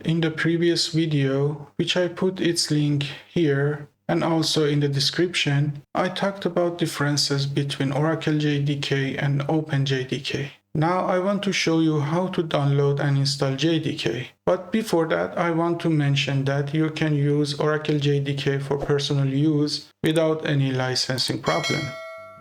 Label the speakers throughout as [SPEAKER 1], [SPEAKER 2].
[SPEAKER 1] in the previous video, which I put its link here and also in the description, I talked about differences between Oracle JDK and OpenJDK. Now I want to show you how to download and install JDK. But before that, I want to mention that you can use Oracle JDK for personal use without any licensing problem.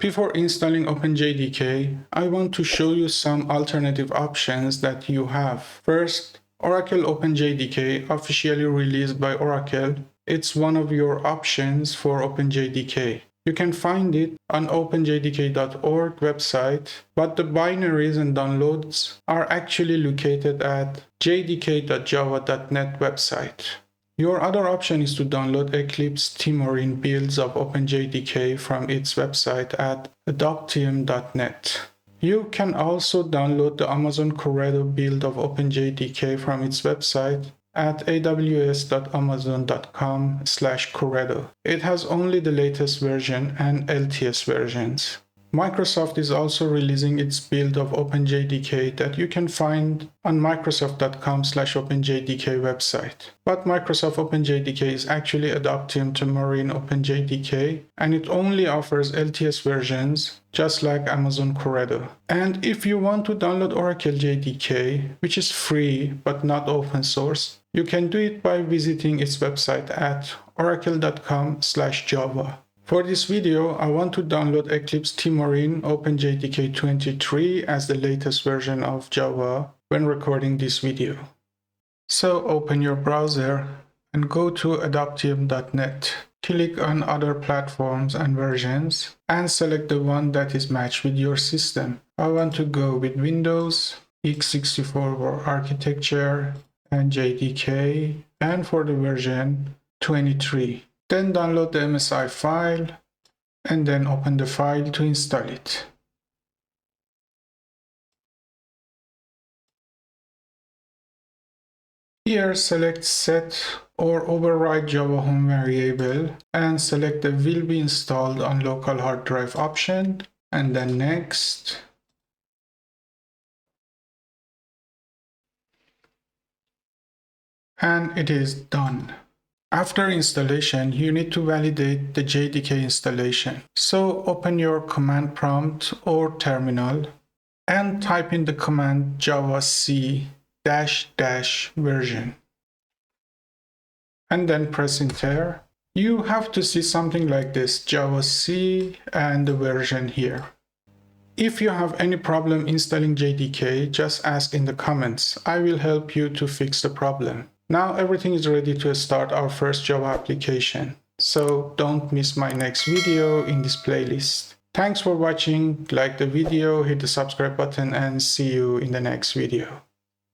[SPEAKER 1] Before installing OpenJDK, I want to show you some alternative options that you have. First, Oracle OpenJDK, officially released by Oracle. It's one of your options for OpenJDK. You can find it on openjdk.org website, but the binaries and downloads are actually located at jdk.java.net website. Your other option is to download Eclipse Temurin builds of OpenJDK from its website at adoptium.net. You can also download the Amazon Corrado build of OpenJDK from its website at aws.amazon.com/Corrado. It has only the latest version and LTS versions. Microsoft is also releasing its build of OpenJDK that you can find on microsoft.com/OpenJDK website. But Microsoft OpenJDK is actually Adoptium Temurin OpenJDK, and it only offers LTS versions, just like Amazon Corrado. And if you want to download Oracle JDK, which is free but not open source, you can do it by visiting its website at oracle.com/Java. For this video, I want to download Eclipse Temurin OpenJDK 23 as the latest version of Java when recording this video. So open your browser and go to adoptium.net. Click on Other Platforms and Versions and select the one that is matched with your system. I want to go with Windows, x64 for architecture, and JDK, and for the version 23. Then download the MSI file and then open the file to install it. Here select Set or Override Java Home Variable and select the Will be installed on local hard drive option and then Next. And it is done. After installation, you need to validate the JDK installation. So open your command prompt or terminal and type in the command javac -- version. And then press enter. You have to see something like this, javac and the version here. If you have any problem installing JDK, just ask in the comments. I will help you to fix the problem. Now everything is ready to start our first Java application. So don't miss my next video in this playlist. Thanks for watching, like the video, hit the subscribe button, and see you in the next video.